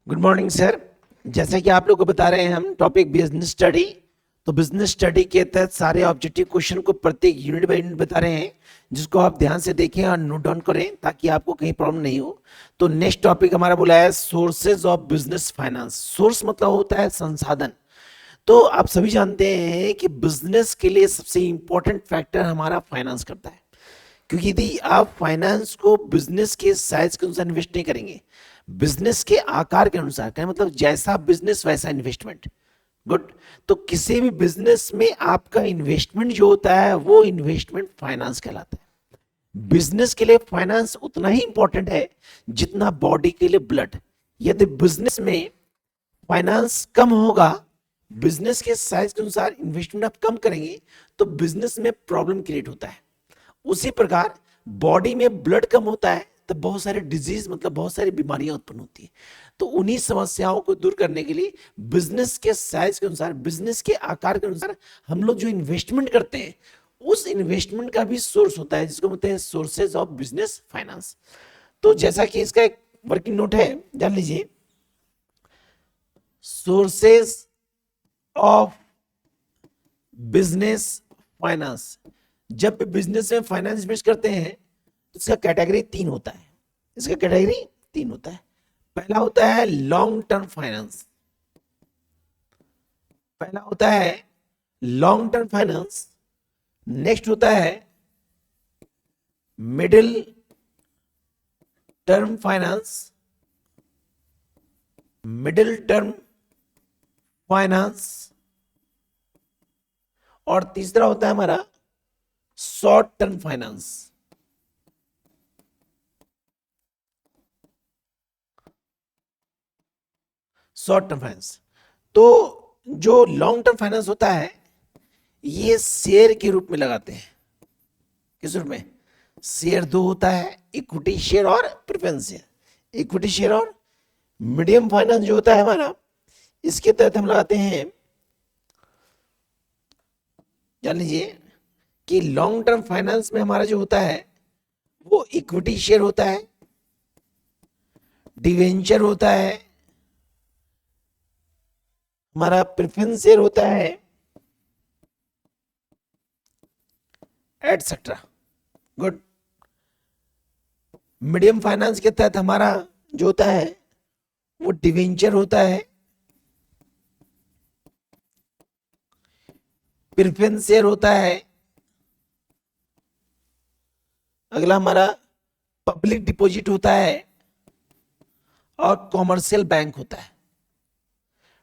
Good morning sir. जैसा कि आप लोग को बता रहे हैं हम टॉपिक बिजनेस स्टडी। तो बिजनेस स्टडी के तहत सारे ऑब्जेक्टिव क्वेश्चन को प्रत्येक यूनिट बाय यूनिट बता रहे हैं, जिसको आप ध्यान से देखें और नोट डाउन करें ताकि आपको कहीं प्रॉब्लम नहीं हो। तो नेक्स्ट टॉपिक हमारा बोला है sources of business finance. Source मतलब होता है संसाधन। तो आप सभी जानते हैं कि बिजनेस के लिए सबसे इंपॉर्टेंट फैक्टर हमारा फाइनेंस करता है, क्योंकि यदि आप फाइनेंस को बिजनेस के साइज के अनुसार इन्वेस्ट नहीं करेंगे, बिजनेस के आकार के अनुसार करें, मतलब जैसा बिजनेस वैसा इन्वेस्टमेंट। गुड। तो किसी भी बिजनेस में आपका इन्वेस्टमेंट जो होता है वो इन्वेस्टमेंट फाइनेंस कहलाता है। बिजनेस के लिए फाइनेंस उतना ही इंपॉर्टेंट है जितना बॉडी के लिए ब्लड। यदि बिजनेस में फाइनेंस कम होगा, बिजनेस के साइज के अनुसार इन्वेस्टमेंट आप कम करेंगे, तो बिजनेस में प्रॉब्लम क्रिएट होता है। उसी प्रकार बॉडी में ब्लड कम होता है तो बहुत सारे डिजीज मतलब बहुत सारी बीमारियां उत्पन्न होती है। तो उन्हीं समस्याओं को दूर करने के लिए बिजनेस के साइज के अनुसार, बिजनेस के आकार के अनुसार हम लोग जो इन्वेस्टमेंट करते हैं उस इन्वेस्टमेंट का भी सोर्स होता है, जिसको बोलते हैं सोर्सेज ऑफ बिजनेस फाइनेंस। तो जैसा कि इसका एक वर्किंग नोट है, जान लीजिए। Sources of business finance. जब भी बिजनेस में फाइनेंस इन्वेस्ट करते हैं तो इसका कैटेगरी तीन होता है। इसका कैटेगरी तीन होता है। पहला होता है लॉन्ग टर्म फाइनेंस। पहला होता है लॉन्ग टर्म फाइनेंस। नेक्स्ट होता है middle term finance. Middle term finance. और तीसरा होता है हमारा short term finance. Short term finance. तो जो लॉन्ग टर्म फाइनेंस होता है ये शेयर के रूप में लगाते हैं। किस रूप में? शेयर दो होता है, इक्विटी शेयर और प्रेफरेंस शेयर। इक्विटी शेयर और मीडियम फाइनेंस जो होता है हमारा, इसके तहत हम लगाते हैं, जान लीजिए कि लॉन्ग टर्म फाइनेंस में हमारा जो होता है वो इक्विटी शेयर होता है, डिवेंचर होता है, हमारा प्रेफरेंस शेयर होता है, एटसेट्रा। गुड। मीडियम फाइनेंस के तहत हमारा जो होता है वो डिवेंचर होता है, प्रेफरेंस शेयर होता है, अगला हमारा पब्लिक डिपॉजिट होता है और कॉमर्शियल बैंक होता है।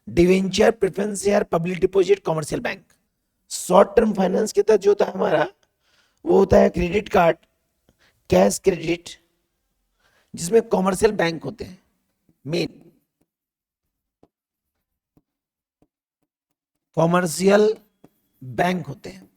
Debenture, preference share, public deposit, commercial bank. Short term finance के तहत जो होता है हमारा वो होता है क्रेडिट कार्ड, कैश क्रेडिट, जिसमें कॉमर्शियल बैंक होते हैं। मेन कॉमर्शियल बैंक होते हैं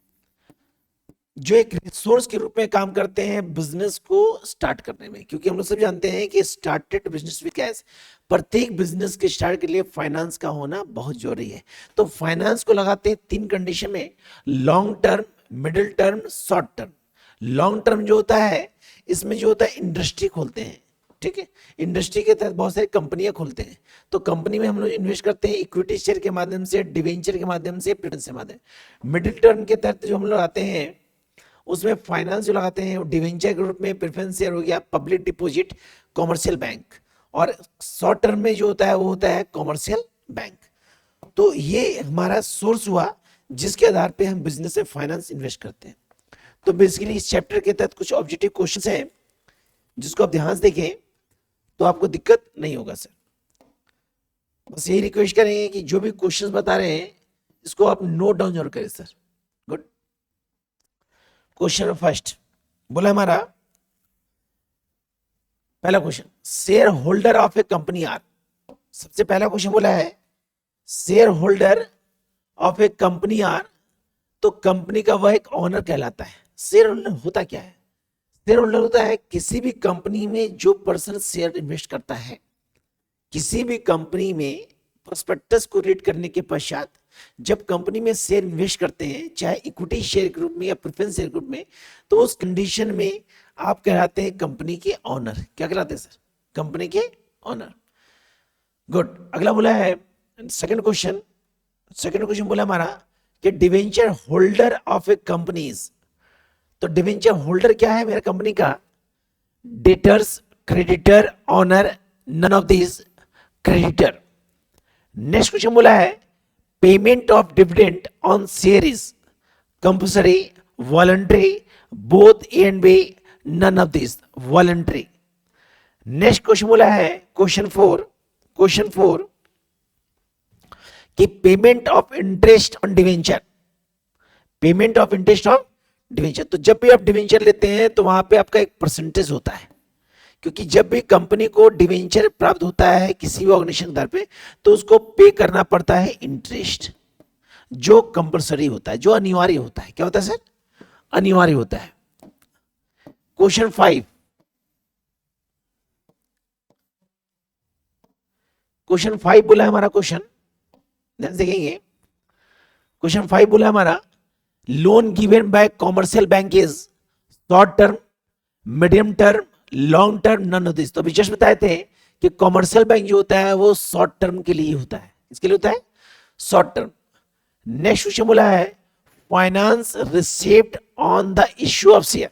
जो एक रिसोर्स के रूप में काम करते हैं बिजनेस को स्टार्ट करने में, क्योंकि हम लोग सब जानते हैं कि स्टार्टेड बिजनेस विद कैश। प्रत्येक बिजनेस के स्टार्ट के लिए फाइनेंस का होना बहुत जरूरी है। तो फाइनेंस को लगाते हैं तीन कंडीशन में: long term, middle term, short term. Long term जो होता है इसमें जो होता है इंडस्ट्री खोलते हैं, ठीक है। इंडस्ट्री के तहत बहुत सारी कंपनियां खोलते हैं, तो कंपनी में हम लोग इन्वेस्ट करते हैं इक्विटी शेयर के माध्यम से, डिवेंचर के माध्यम से, प्रेफरेंस के माध्यम। मिडिल टर्म के तहत जो हम लोग आते हैं उसमें फाइनेंस जो लगाते हैं डिवेंचर के रूप में, प्रेफरेंस शेयर हो गया, पब्लिक डिपॉजिट, कॉमर्शियल बैंक। और शॉर्ट टर्म में जो होता है वो होता है कॉमर्शियल बैंक। तो ये हमारा सोर्स हुआ जिसके आधार पे हम बिजनेस में फाइनेंस इन्वेस्ट करते हैं। तो बेसिकली इस चैप्टर के तहत कुछ ऑब्जेक्टिव क्वेश्चंस हैं जिसको आप ध्यान से देखें तो आपको दिक्कत नहीं होगा सर। बस यही रिक्वेस्ट करेंगे कि जो भी क्वेश्चंस बता रहे हैं इसको आप नोट डाउन जरूर करें सर। गुड। क्वेश्चन फर्स्ट बोला हमारा, पहला question, share holder of a company are. सबसे पहला क्वेश्चन बोला है share holder of a company are. तो कंपनी का वह एक ऑनर कहलाता है। शेयर होल्डर होता क्या है? शेयर होल्डर होता है किसी भी कंपनी में जो पर्सन शेयर इन्वेस्ट करता है। किसी भी कंपनी में प्रोस्पेक्टस को रीड करने के पश्चात जब कंपनी में शेयर इन्वेस्ट करते हैं, चाहे इक्विटी शेयर के रूप में या प्रेफरेंस शेयर के रूप में, तो उस कंडीशन में आप कहलाते हैं कंपनी के ऑनर। क्या कहलाते हैं सर? कंपनी के ऑनर। गुड। अगला बोला है सेकंड क्वेश्चन, बोला हमारा कि debenture holder of a companies. तो डिवेंचर होल्डर क्या है मेरे कंपनी का? Debtors, creditor, owner, none of this creditor. Next question बोला है payment of dividend on share is compulsory, voluntary, both A and B, none of this voluntary. Next question बोला है question four कि payment of interest on debenture, payment of interest on debenture. तो जब भी आप debenture लेते हैं तो वहां पे आपका एक परसेंटेज होता है, क्योंकि जब भी कंपनी को डिवेंचर प्राप्त होता है किसी भी ऑर्गेनाइजेशन दर पे तो उसको पे करना पड़ता है इंटरेस्ट, जो कंपलसरी होता है, जो अनिवार्य होता है। क्या होता है सर? अनिवार्य होता है। क्वेश्चन 5, बोला है हमारा क्वेश्चन, ध्यान से देखेंगे। क्वेश्चन 5 बोला हमारा loan given by commercial bank is short term, medium term, long term, none of this. तो अभी जस्ट बताए थे कि कॉमर्शियल बैंक जो होता है वो शॉर्ट टर्म के लिए होता है। इसके लिए होता है शॉर्ट टर्म। नेक्स्ट क्वेश्चन बोला है finance received on the issue of share,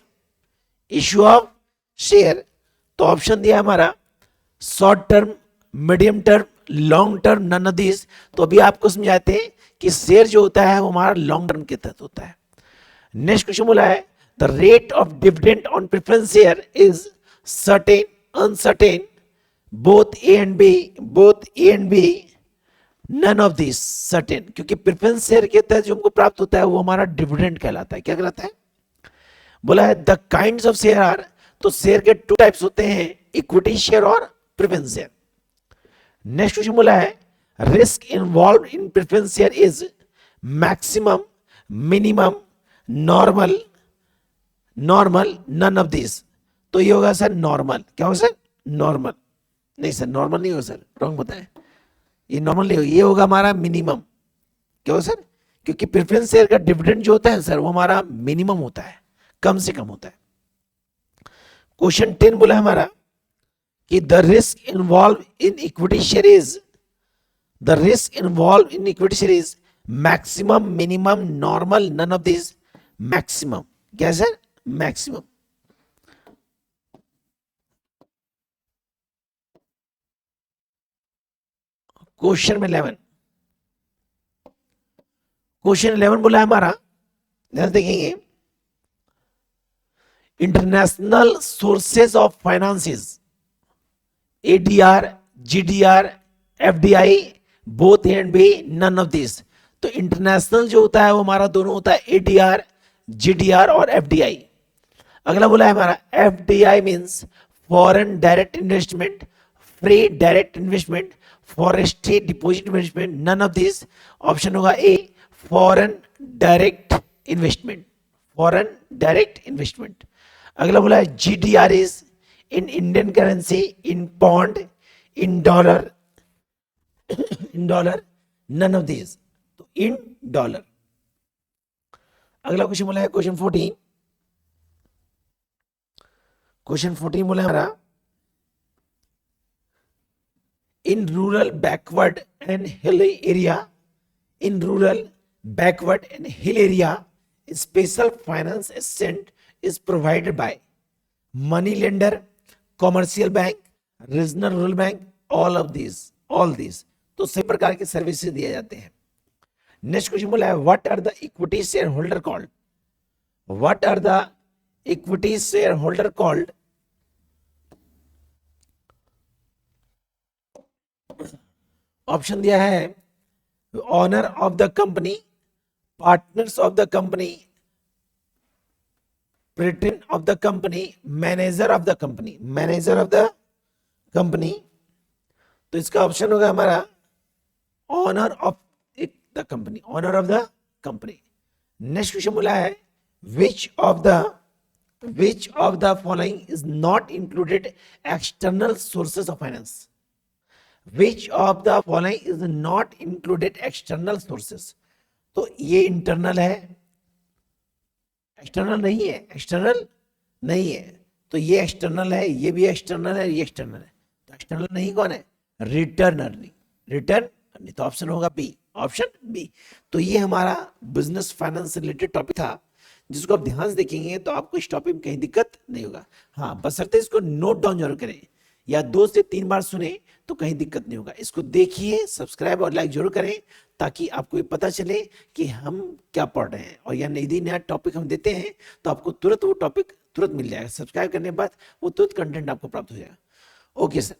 issue of share. तो ऑप्शन दिया हमारा short term, medium term, long term, none of this. तो अभी आपको समझाते हैं कि शेयर जो होता है वो हमारा लॉन्ग टर्म के तहत होता है। नेक्स्ट क्वेश्चन बोला है the rate of dividend on preference share is certain, uncertain, both A and B, none of this certain. क्योंकि प्रेफरेंस शेयर के तहत जो हमको प्राप्त होता है वो हमारा डिविडेंड कहलाता है। क्या कहलाता है? बोला है the kinds of share are. तो शेयर के 2 टाइप्स होते हैं, इक्विटी शेयर और प्रेफरेंस शेयर। नेक्स्ट क्वेश्चन बोला है risk involve in preference share is maximum, minimum, normal, none of this. तो ये होगा सर नॉर्मल। क्या होगा सर? नॉर्मल। नहीं सर, नॉर्मल नहीं होगा सर, रॉन्ग बताएं। ये नॉर्मल नहीं होगा, ये होगा हमारा मिनिमम। क्या होगा सर? क्योंकि प्रेफरेंस शेयर का डिविडेंड जो होता है सर वो हमारा मिनिमम होता है, कम से कम होता है। क्वेश्चन 10 बोला हमारा कि the risk involve in equity share is, the risk involve in equity share is maximum, minimum, normal, none of this maximum. क्या सर? मैक्सिमम। क्वेश्चन 11 बोला है हमारा, ध्यान देखेंगे international sources of finances ADR, GDR, FDI, both A and B, none of this. तो international जो होता है वो हमारा दोनों होता है एडीआर, जीडीआर और एफडीआई। अगला बोला है हमारा FDI means foreign direct investment, free direct investment, forestry deposit investment, none of this. Option होगा A foreign direct investment, foreign direct investment. अगला बोला है GDR is in Indian currency, in pound, in dollar, none of this. तो in dollar. अगला question बोला है question 14, बोला है हमारा in rural backward and hill area, in rural backward and hill area special finance assistant is provided by money lender, commercial bank, regional rural bank, all these। तो सभी प्रकार के सर्विसेज दिए जाते हैं। नेक्स्ट क्वेश्चन बोला है what are the equity share holder called, what are the equity share holder called. Option दिया है owner of the company, partners of the company, president of the company, manager of the company, manager of the company. तो इसका option होगा हमारा owner of the company, owner of the company. Next question बोला है which of the following is not included external sources of finance, which of the following is not included external sources. तो ये internal है, external नहीं है, external नहीं है। तो ये एक्सटर्नल है, ये भी एक्सटर्नल है, ये एक्सटर्नल है। तो एक्सटर्नल नहीं कौन है? रिटर्न अर्निंग, रिटर्न अर्निंग, तो ऑप्शन होगा बी, ऑप्शन बी। तो ये हमारा बिजनेस फाइनेंस से रिलेटेड टॉपिक था, जिसको आप ध्यान से देखेंगे तो आपको इस टॉपिक में कहीं दिक्कत नहीं होगा। हाँ, बशर्ते इसको नोट डाउन जरूर करें या 2 से 3 बार सुने तो कहीं दिक्कत नहीं होगा। इसको देखिए, सब्सक्राइब और लाइक जरूर करें ताकि आपको ये पता चले कि हम क्या पढ़ रहे हैं, और या यदि नया टॉपिक हम देते हैं तो आपको तुरंत वो टॉपिक तुरंत मिल जाएगा। सब्सक्राइब करने के बाद वो तुरंत कंटेंट आपको प्राप्त हो जाएगा। Okay sir.